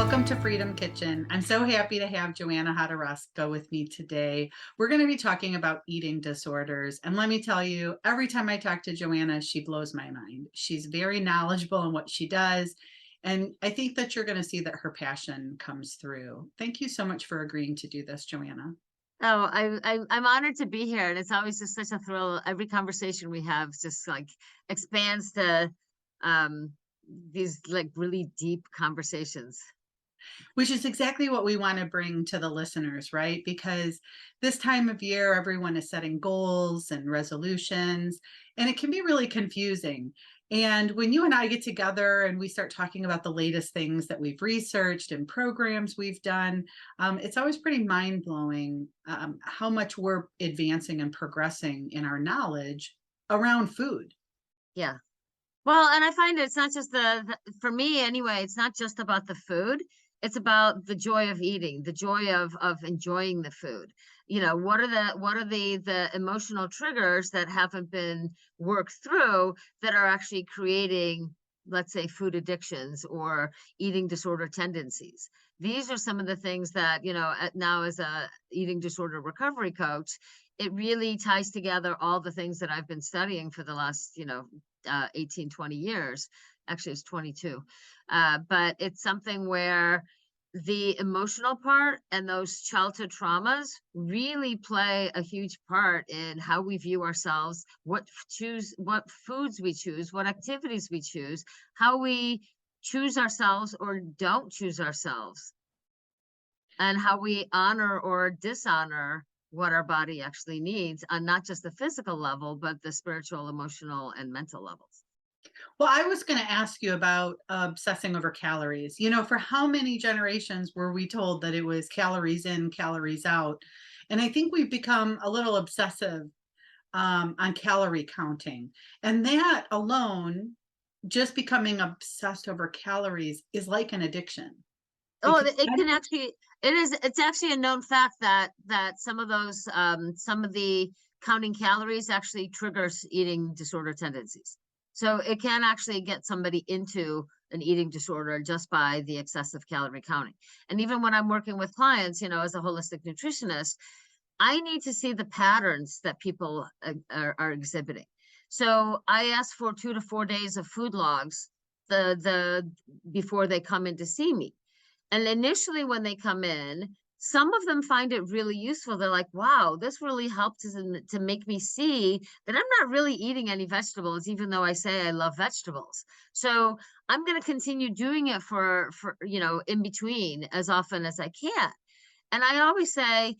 Welcome to Freedom Kitchen. I'm so happy to have Joanna Chodorowska with me today. We're going to be talking about eating disorders. And let me tell you, every time I talk to Joanna, she blows my mind. She's very knowledgeable in what she does. And I think that you're going to see that her passion comes through. Thank you so much for agreeing to do this, Joanna. Oh, I'm honored to be here, and it's always just such a thrill. Every conversation we have just like expands to um these like really deep conversations. Which is exactly what we want to bring to the listeners, right? Because this time of year, everyone is setting goals and resolutions, and it can be really confusing. And when you and I get together and we start talking about the latest things that we've researched and programs we've done, it's always pretty mind blowing how much we're advancing and progressing in our knowledge around food. Yeah. Well, and I find it's not just for me anyway, it's not just about the food. It's about the joy of eating, the joy of enjoying the food. You know, what are the emotional triggers that haven't been worked through that are actually creating, let's say, food addictions or eating disorder tendencies. These are some of the things that, now as a eating disorder recovery coach, it really ties together all the things that I've been studying for the last, 18, 20 years. Actually, it's 22. But it's something where the emotional part and those childhood traumas really play a huge part in how we view ourselves, what foods we choose, what activities we choose, how we choose ourselves or don't choose ourselves, and how we honor or dishonor what our body actually needs on not just the physical level, but the spiritual, emotional, and mental levels. Well, I was going to ask you about obsessing over calories. You know, for how many generations were we told that it was calories in, calories out? And I think we've become a little obsessive on calorie counting. And that alone, just becoming obsessed over calories, is like an addiction. Oh, Because it can actually, it's actually a known fact that some of the counting calories actually triggers eating disorder tendencies. So it can actually get somebody into an eating disorder just by the excessive calorie counting. And even when I'm working with clients, as a holistic nutritionist, I need to see the patterns that people are exhibiting. So I ask for 2 to 4 days of food logs the before they come in to see me. And initially, when they come in, some of them find it really useful. They're like, wow, this really helped to make me see that I'm not really eating any vegetables, even though I say I love vegetables. So I'm going to continue doing it for, in between as often as I can. And I always say,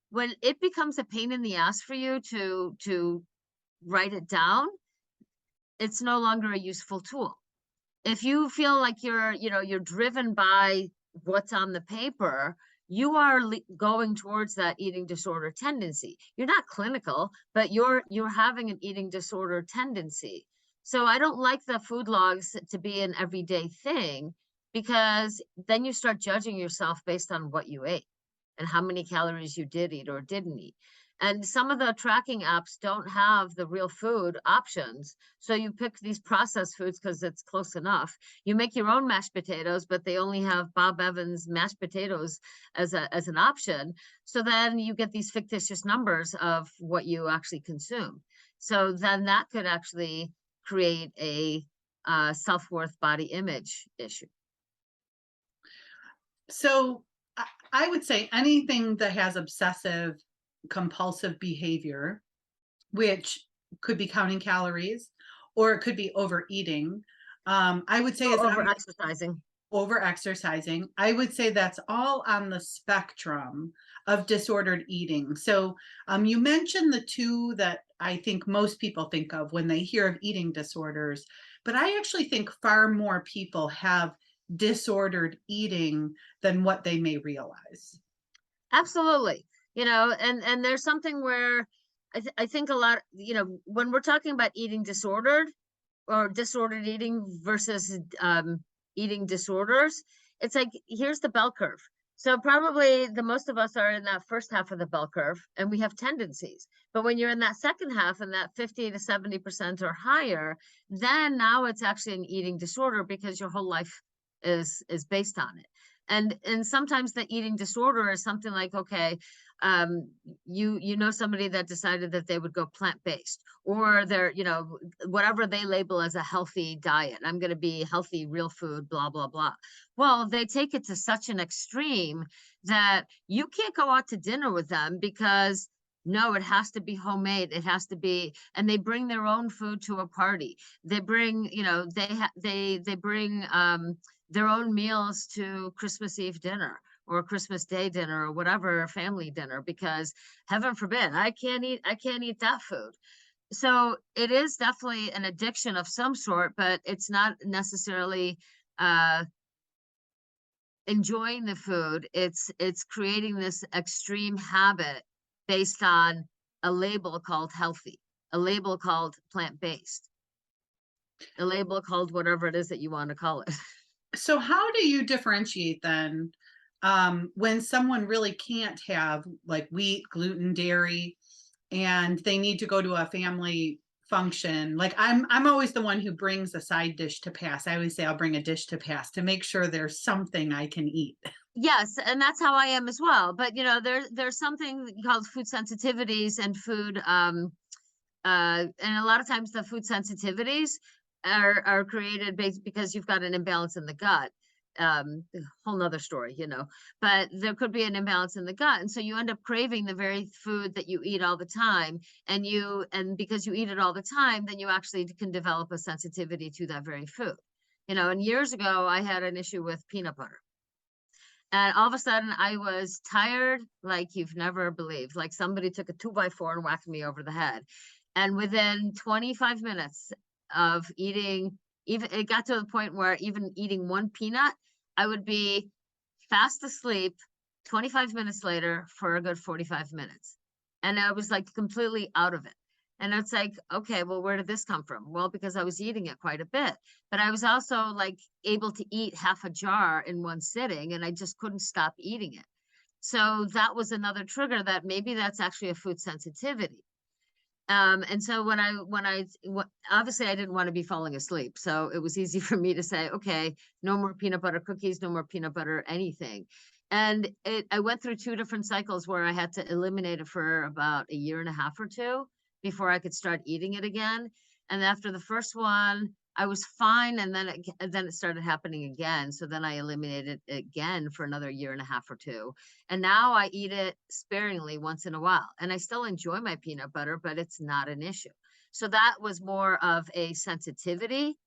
when it becomes a pain in the ass for you to write it down, it's no longer a useful tool. If you feel like you're driven by what's on the paper, you are going towards that eating disorder tendency. You're not clinical, but you're having an eating disorder tendency. So I don't like the food logs to be an everyday thing, because then you start judging yourself based on what you ate and how many calories you did eat or didn't eat. And some of the tracking apps don't have the real food options. So you pick these processed foods because it's close enough. You make your own mashed potatoes, but they only have Bob Evans mashed potatoes as an option. So then you get these fictitious numbers of what you actually consume. So then that could actually create a self-worth body image issue. so I would say anything that has obsessive compulsive behavior, which could be counting calories or it could be overeating. I would say is Or over exercising. over exercising. I would say that's all on the spectrum of disordered eating. So you mentioned the two that I think most people think of when they hear of eating disorders, but I actually think far more people have disordered eating than what they may realize. Absolutely. And there's something where I think a lot, when we're talking about eating disordered or disordered eating versus eating disorders, it's like, here's the bell curve. So probably the most of us are in that first half of the bell curve and we have tendencies. But when you're in that second half and that 50 to 70% or higher, then now it's actually an eating disorder because your whole life is based on it. And sometimes the eating disorder is something like, okay, you know somebody that decided that they would go plant-based, or they're, whatever they label as a healthy diet. I'm going to be healthy, real food, blah, blah, blah. Well, they take it to such an extreme that you can't go out to dinner with them because no, it has to be homemade. It has to be, and they bring their own food to a party. They bring, they bring their own meals to Christmas Eve dinner or Christmas Day dinner or whatever family dinner, because heaven forbid, I can't eat that food. So it is definitely an addiction of some sort, but it's not necessarily uh enjoying the food. It's creating this extreme habit based on a label called healthy, a label called plant-based, a label called whatever it is that you want to call it. So how do you differentiate then, when someone really can't have like wheat, gluten, dairy, and they need to go to a family function? Like I'm always the one who brings a side dish to pass. I always say I'll bring a dish to pass to make sure there's something I can eat. Yes, and that's how I am as well. But there's something called food sensitivities and food and a lot of times the food sensitivities are created based because you've got an imbalance in the gut. Whole nother story, but there could be an imbalance in the gut, and so you end up craving the very food that you eat all the time, and because you eat it all the time, then you actually can develop a sensitivity to that very food. And years ago I had an issue with peanut butter, and all of a sudden I was tired like you've never believed, like somebody took a 2x4 and whacked me over the head. And within 25 minutes of eating, even it got to the point where even eating one peanut, I would be fast asleep 25 minutes later for a good 45 minutes. And I was like completely out of it. And it's like, okay, well, where did this come from? Well, because I was eating it quite a bit, but I was also like able to eat half a jar in one sitting, and I just couldn't stop eating it. So that was another trigger that maybe that's actually a food sensitivity. And so obviously I didn't want to be falling asleep. So it was easy for me to say, okay, no more peanut butter cookies, no more peanut butter, anything. And I went through 2 different cycles where I had to eliminate it for about a year and a half or two before I could start eating it again. And after the first one, I was fine, and then it started happening again. So then I eliminated it again for another year and a half or two. And now I eat it sparingly once in a while. And I still enjoy my peanut butter, but it's not an issue. So that was more of a sensitivity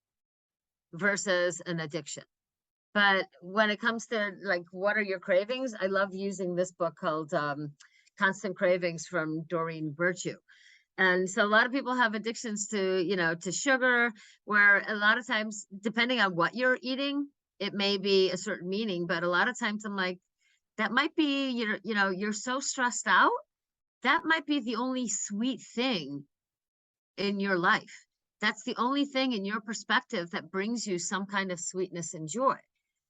versus an addiction. But when it comes to like, what are your cravings? I love using this book called Constant Cravings from Doreen Virtue. And so a lot of people have addictions to sugar, where a lot of times, depending on what you're eating, it may be a certain meaning, but a lot of times I'm like, that might be, you're so stressed out. That might be the only sweet thing in your life. That's the only thing in your perspective that brings you some kind of sweetness and joy.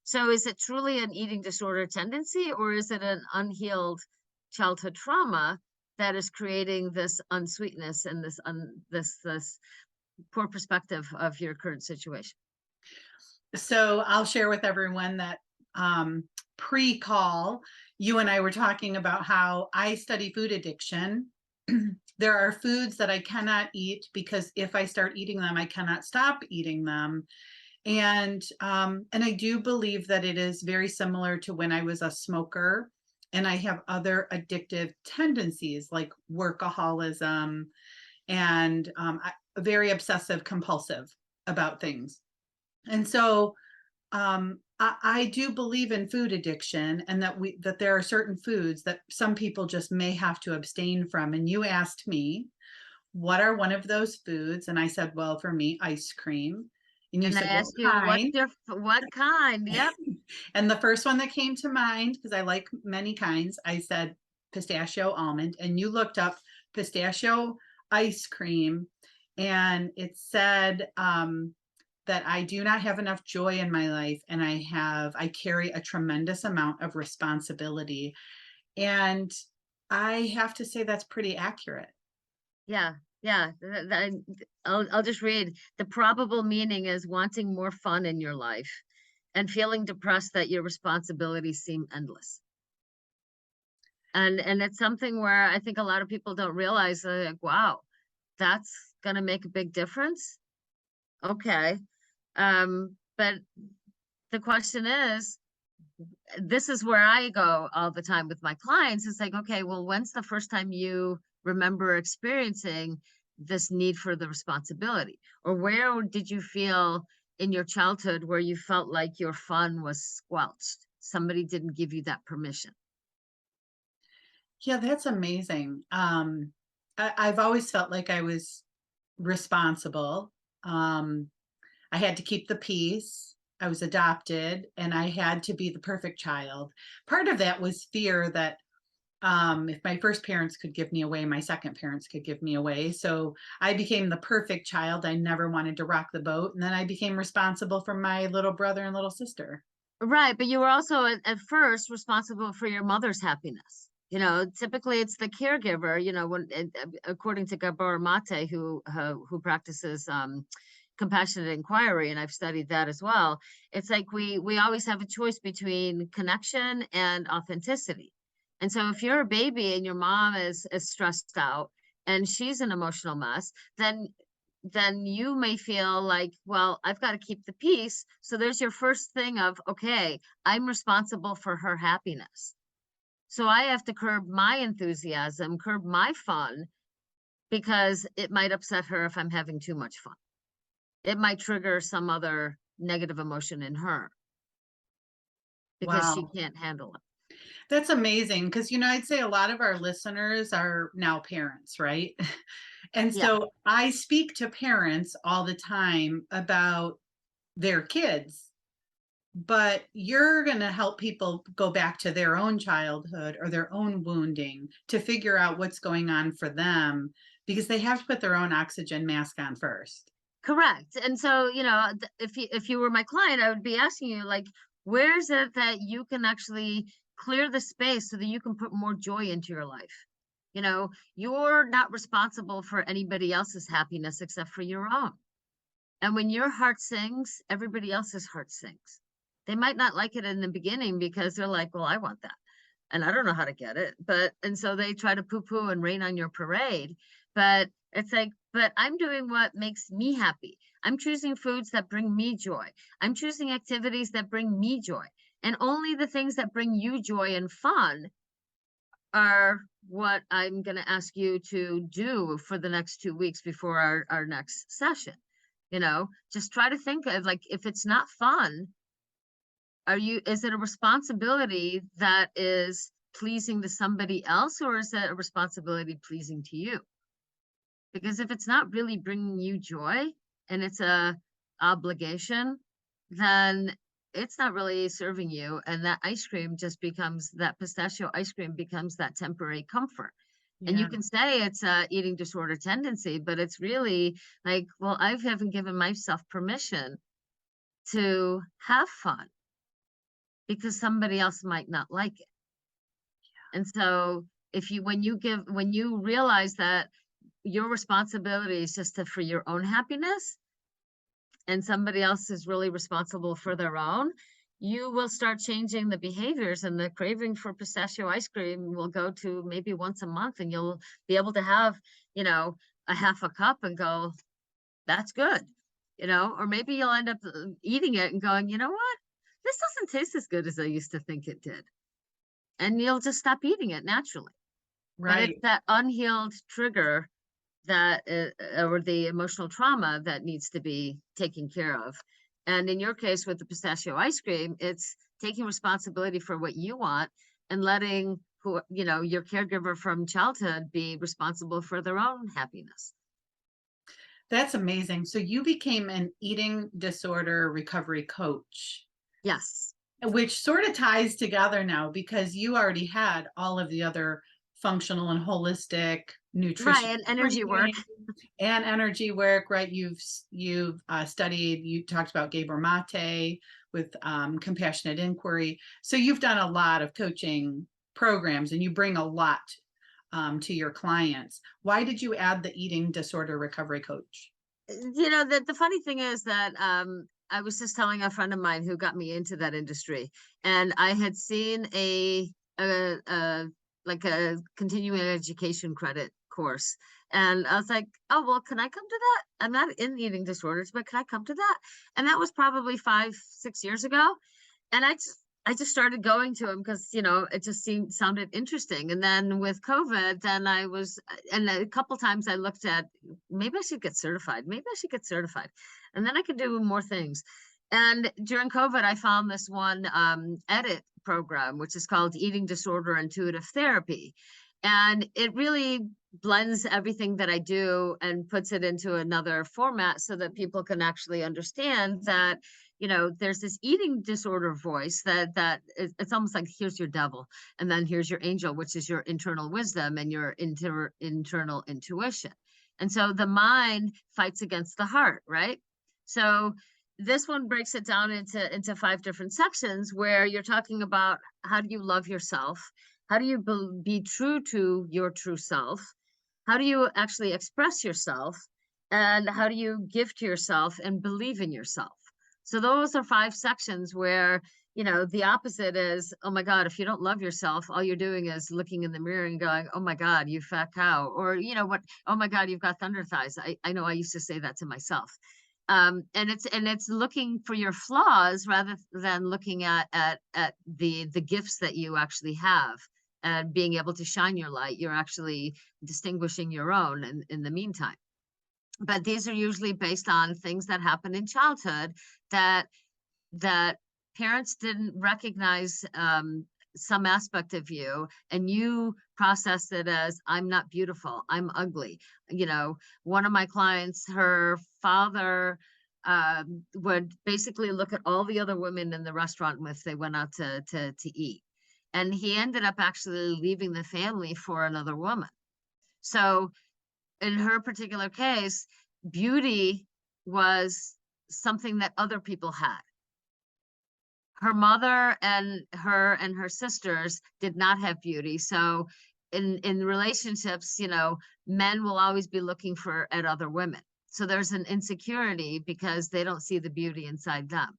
So is it truly an eating disorder tendency, or is it an unhealed childhood trauma that is creating this unsweetness and this poor perspective of your current situation? So I'll share with everyone that pre-call, you and I were talking about how I study food addiction. There are foods that I cannot eat because if I start eating them, I cannot stop eating them. And I do believe that it is very similar to when I was a smoker, and I have other addictive tendencies like workaholism and very obsessive compulsive about things. And so I do believe in food addiction, and that there are certain foods that some people just may have to abstain from. And you asked me, what are one of those foods? And I said, well, for me, ice cream. And you And I said, what asked you, kind? what kind? Yep. And the first one that came to mind, because I like many kinds, I said pistachio almond. And you looked up pistachio ice cream, and it said that I do not have enough joy in my life, and I carry a tremendous amount of responsibility. And I have to say that's pretty accurate. Yeah. Yeah. I'll just read. The probable meaning is wanting more fun in your life. and feeling depressed that your responsibilities seem endless. And it's something where I think a lot of people don't realize, like, wow, that's gonna make a big difference. Okay. But the question is, this is where I go all the time with my clients. It's like, okay, well, when's the first time you remember experiencing this need for the responsibility? Or where did you feel in your childhood where you felt like your fun was squelched? Somebody didn't give you that permission. Yeah, that's amazing. I've always felt like I was responsible. Um, I had to keep the peace. I was adopted and I had to be the perfect child. Part of that was fear that if my first parents could give me away, my second parents could give me away. So I became the perfect child. I never wanted to rock the boat. And then I became responsible for my little brother and little sister. Right, but you were also at first responsible for your mother's happiness. Typically it's the caregiver, according to Gabor Mate, who practices compassionate inquiry, and I've studied that as well. It's like we always have a choice between connection and authenticity. And so if you're a baby and your mom is stressed out and she's an emotional mess, then you may feel like, well, I've got to keep the peace. So there's your first thing of, okay, I'm responsible for her happiness. So I have to curb my enthusiasm, curb my fun, because it might upset her if I'm having too much fun. It might trigger some other negative emotion in her because she Wow. can't handle it. That's amazing because, I'd say a lot of our listeners are now parents, right? And Yeah, so I speak to parents all the time about their kids, but you're going to help people go back to their own childhood or their own wounding to figure out what's going on for them because they have to put their own oxygen mask on first. correct. And so, if you were my client, I would be asking you, like, where is it that you can actually clear the space so that you can put more joy into your life? You're not responsible for anybody else's happiness except for your own. And when your heart sings, everybody else's heart sings. They might not like it in the beginning because they're like, well, I want that. And I don't know how to get it. And so they try to poo poo and rain on your parade. But it's like, but I'm doing what makes me happy. I'm choosing foods that bring me joy. I'm choosing activities that bring me joy. And only the things that bring you joy and fun are what I'm going to ask you to do for the next 2 weeks before our next session. Just try to think of, like, if it's not fun, is it a responsibility that is pleasing to somebody else, or is it a responsibility pleasing to you? Because if it's not really bringing you joy and it's a obligation, then it's not really serving you. And that pistachio ice cream becomes that temporary comfort. And you Yeah. can say it's a eating disorder tendency, but it's really like, well, I haven't given myself permission to have fun because somebody else might not like it. And so when you realize that your responsibility is just for your own happiness and somebody else is really responsible for their own, you will start changing the behaviors, and the craving for pistachio ice cream will go to maybe once a month, and you'll be able to have, a half a cup and go, that's good, or maybe you'll end up eating it and going, you know what? This doesn't taste as good as I used to think it did. And you'll just stop eating it naturally. But it's Right. that unhealed trigger or the emotional trauma that needs to be taken care of. And in your case with the pistachio ice cream, it's taking responsibility for what you want and letting your caregiver from childhood be responsible for their own happiness. That's amazing. So you became an eating disorder recovery coach, Yes. which sort of ties together now because you already had all of the other functional and holistic Right. nutrition And energy work. training and energy work, right? You've studied, you talked about Gabor Mate with compassionate inquiry. So you've done a lot of coaching programs and you bring a lot to your clients. Why did you add the eating disorder recovery coach? The funny thing is that I was just telling a friend of mine who got me into that industry, and I had seen a like a continuing education credit course. And I was like, oh, well, can I come to that? I'm not in eating disorders, but can I come to that? And that was probably 5, 6 years ago. And I just started going to him because, it just sounded interesting. And then with COVID, then and a couple times I looked at, maybe I should get certified. Maybe I should get certified. And then I could do more things. And during COVID, I found this one edit program, which is called Eating Disorder Intuitive Therapy. And it really blends everything that I do and puts it into another format so that people can actually understand that, there's this eating disorder voice it's almost like, here's your devil, and then here's your angel, which is your internal wisdom and your internal intuition. And so the mind fights against the heart, right? So this one breaks it down into 5 different sections where you're talking about, how do you love yourself? How do you be true to your true self? How do you actually express yourself? And how do you give to yourself and believe in yourself? So those are 5 sections where, the opposite is, oh my God, if you don't love yourself, all you're doing is looking in the mirror and going, oh my God, you fat cow. Or, what, oh my God, you've got thunder thighs. I know I used to say that to myself. And it's looking for your flaws rather than looking at the gifts that you actually have and being able to shine your light. You're actually distinguishing your own in the meantime. But these are usually based on things that happen in childhood that that parents didn't recognize some aspect of you, and you processed it as, I'm not beautiful, I'm ugly. One of my clients, her father would basically look at all the other women in the restaurant if they went out to eat. And he ended up actually leaving the family for another woman. So in her particular case, beauty was something that other people had. Her mother and her sisters did not have beauty. So in relationships, men will always be looking at other women. So there's an insecurity because they don't see the beauty inside them.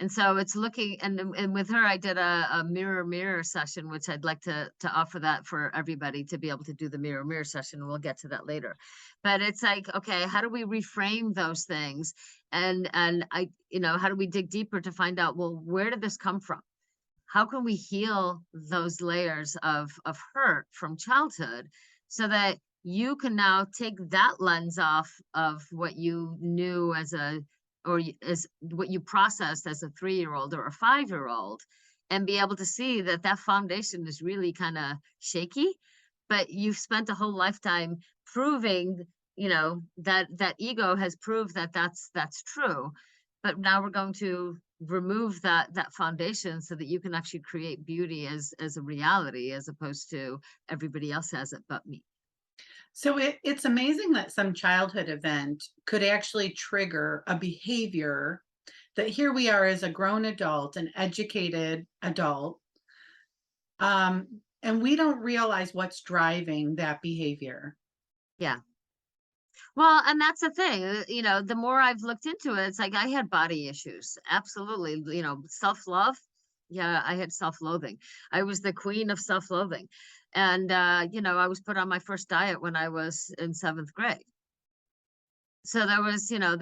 And so it's looking, and with her, I did a mirror session, which I'd like to offer that for everybody to be able to do the mirror session. We'll get to that later. But it's like, okay, how do we reframe those things? And how do we dig deeper to find out, well, where did this come from? How can we heal those layers of hurt from childhood so that you can now take that lens off of what you knew or as what you processed as a 3-year-old or a 5-year-old, and be able to see that foundation is really kind of shaky, but you've spent a whole lifetime proving, that ego has proved that's true. But now we're going to remove that foundation so that you can actually create beauty as a reality, as opposed to everybody else has it but me. So it's amazing that some childhood event could actually trigger a behavior that here we are as a grown adult, an educated adult, and we don't realize what's driving that behavior. Yeah. Well, and that's the thing, the more I've looked into it, it's like I had body issues. Absolutely. Self-love. Yeah, I had self-loathing. I was the queen of self-loathing. And, I was put on my first diet when I was in 7th grade. So there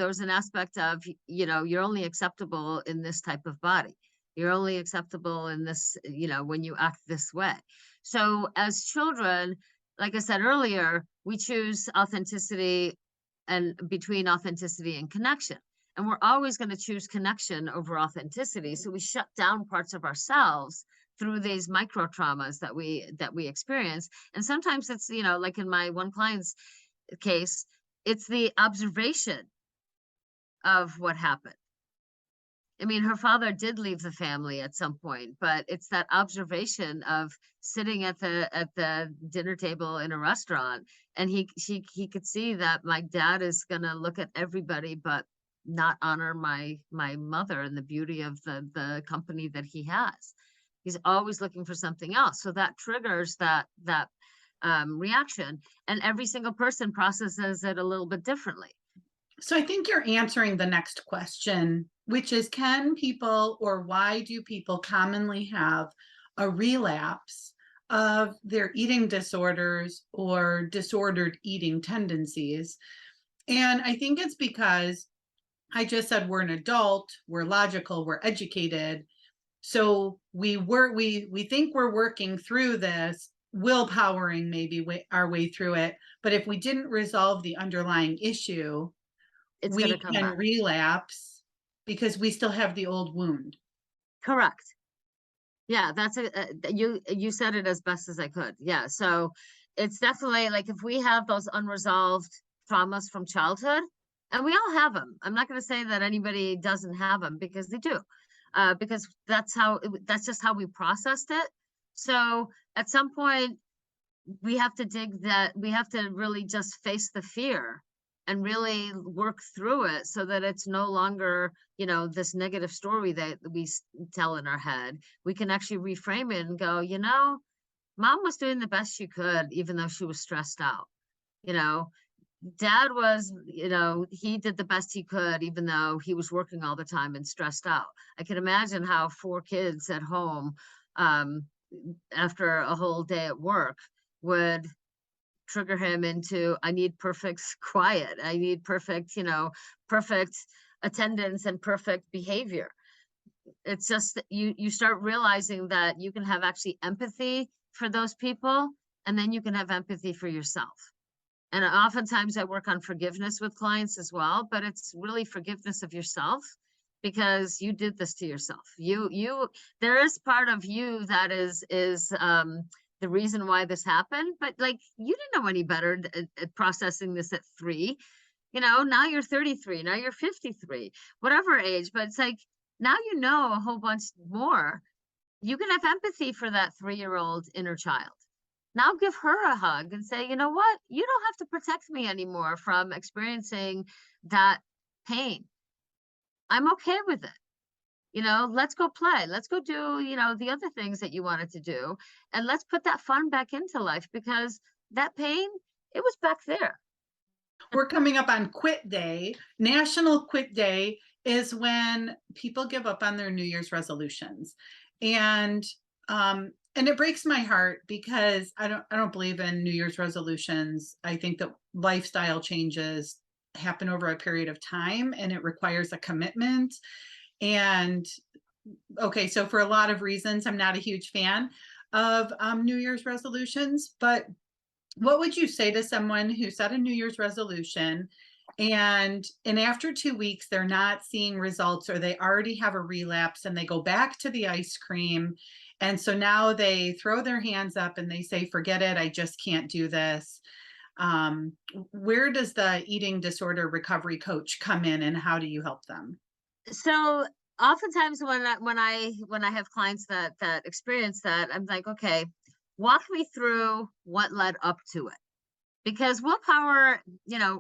was an aspect of, you're only acceptable in this type of body. You're only acceptable in this, when you act this way. So as children, like I said earlier, we choose authenticity and between authenticity and connection. And we're always going to choose connection over authenticity. So we shut down parts of ourselves through these micro traumas that we experience. And sometimes it's, like in my one client's case, it's the observation of what happened. I mean, her father did leave the family at some point, but it's that observation of sitting at the dinner table in a restaurant, and he could see that my dad is gonna look at everybody but not honor my mother and the beauty of the company that he has. He's always looking for something else. So that triggers that reaction, and every single person processes it a little bit differently. So I think you're answering the next question, which is, can people, or why do people commonly have a relapse of their eating disorders or disordered eating tendencies? And I think it's because I just said we're an adult, we're logical, we're educated. So we think we're working through this, willpowering maybe our way through it. But if we didn't resolve the underlying issue, It's going we to come can back. relapse because we still have the old wound. Correct. Yeah, that's you said it as best as I could. Yeah. So it's definitely like if we have those unresolved traumas from childhood, and we all have them. I'm not going to say that anybody doesn't have them because they do. Because that's just how we processed it. So at some point we have to really just face the fear and really work through it so that it's no longer, this negative story that tell in our head. We can actually reframe it and go, mom was doing the best she could even though she was stressed out. you know Dad was, he did the best he could even though he was working all the time and stressed out. I can imagine how 4 kids at home, um after a whole day at work, would trigger him into, I need perfect quiet. I need perfect attendance and perfect behavior. It's just that you start realizing that you can have actually empathy for those people, and then you can have empathy for yourself. And oftentimes I work on forgiveness with clients as well, but it's really forgiveness of yourself because you did this to yourself. There is part of you that is the reason why this happened, but like you didn't know any better at processing this at 3. Now you're 33, now you're 53, whatever age, but it's like now you know a whole bunch more. You can have empathy for that 3-year-old inner child. Now give her a hug and say, you know what? You don't have to protect me anymore from experiencing that pain. I'm okay with it. Let's go play. Let's go do, the other things that you wanted to do. And let's put that fun back into life because that pain, it was back there. We're coming up on Quit Day. National Quit Day is when people give up on their New Year's resolutions. And and it breaks my heart because I don't believe in New Year's resolutions. I think that lifestyle changes happen over a period of time and it requires a commitment. And okay, so for a lot of reasons, I'm not a huge fan of New Year's resolutions, but what would you say to someone who set a New Year's resolution and after 2 weeks they're not seeing results, or they already have a relapse and they go back to the ice cream, and so now they throw their hands up and they say, forget it, I just can't do this. Where does the eating disorder recovery coach come in, and how do you help them? So oftentimes when I have clients that experience that, I'm like, okay, walk me through what led up to it. Because willpower,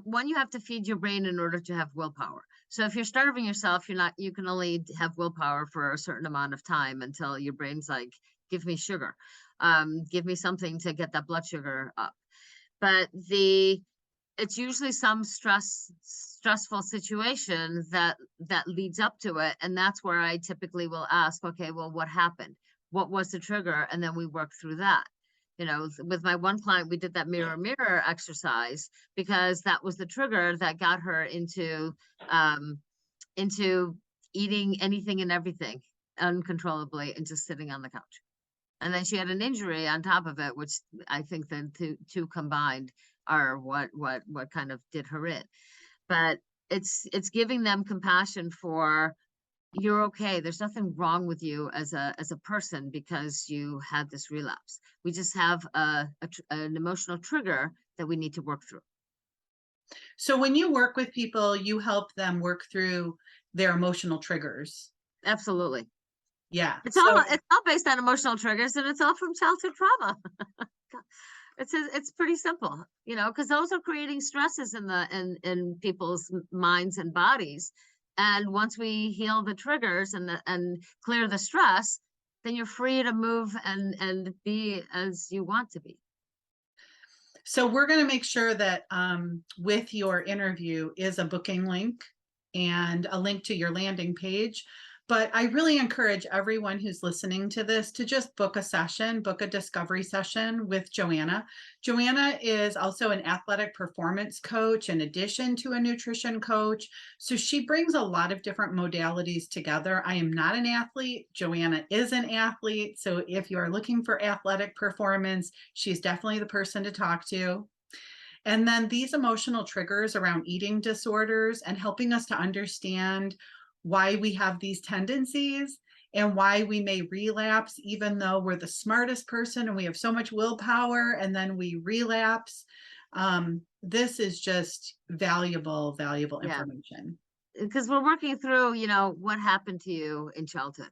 one, you have to feed your brain in order to have willpower. So if you're starving yourself, you can only have willpower for a certain amount of time until your brain's like, give me sugar, give me something to get that blood sugar up. But it's usually some stressful situation that leads up to it, and that's where I typically will ask, okay, well, what happened? What was the trigger? And then we work through that. With my one client, we did that mirror exercise because that was the trigger that got her um into eating anything and everything uncontrollably and just sitting on the couch. And then she had an injury on top of it, which I think the two combined are what kind of did her in. But it's giving them compassion for, you're okay. There's nothing wrong with you as a person because you had this relapse. We just have an emotional trigger that we need to work through. So when you work with people, you help them work through their emotional triggers. Absolutely. Yeah. It's all based on emotional triggers, and it's all from childhood trauma. It's pretty simple, because those are creating stresses in people's minds and bodies. And once we heal the triggers and clear the stress, then you're free to move and be as you want to be. So we're going to make sure that with your interview is a booking link and a link to your landing page. But I really encourage everyone who's listening to this to just book a session, book a discovery session with Joanna. Joanna is also an athletic performance coach in addition to a nutrition coach. So she brings a lot of different modalities together. I am not an athlete. Joanna is an athlete. So if you are looking for athletic performance, she's definitely the person to talk to. And then these emotional triggers around eating disorders and helping us to understand why we have these tendencies and why we may relapse, even though we're the smartest person and we have so much willpower, and then we relapse. This is just valuable Yeah, information. because we're working through, what happened to you in childhood.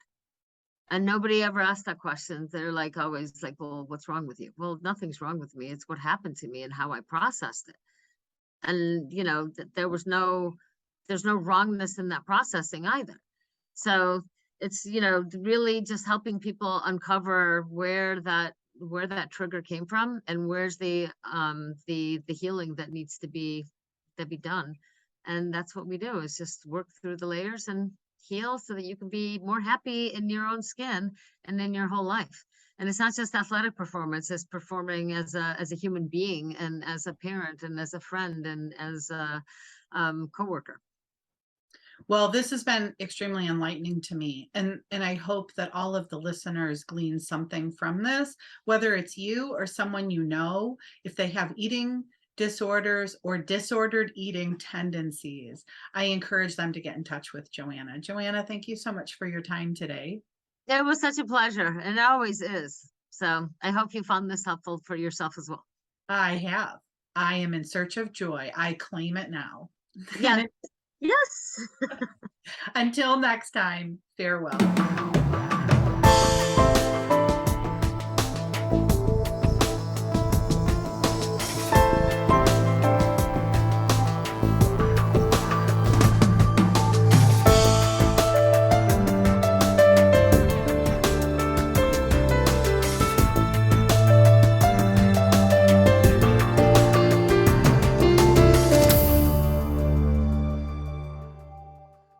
And nobody ever asked that question. They're like always like, well, what's wrong with you? Well, nothing's wrong with me. It's what happened to me and how I processed it. And there's no wrongness in that processing either. So it's really just helping people uncover where that trigger came from and where's the healing that needs to be done. And that's what we do, is just work through the layers and heal so that you can be more happy in your own skin and in your whole life. And it's not just athletic performance, it's performing as a human being and as a parent and as a friend and as a coworker. Well, this has been extremely enlightening to me. And I hope that all of the listeners glean something from this, whether it's you or someone you know, if they have eating disorders or disordered eating tendencies, I encourage them to get in touch with Joanna. Joanna, thank you so much for your time today. It was such a pleasure, and it always is. So I hope you found this helpful for yourself as well. I have. I am in search of joy. I claim it now. Yeah. Yes. Until next time, farewell.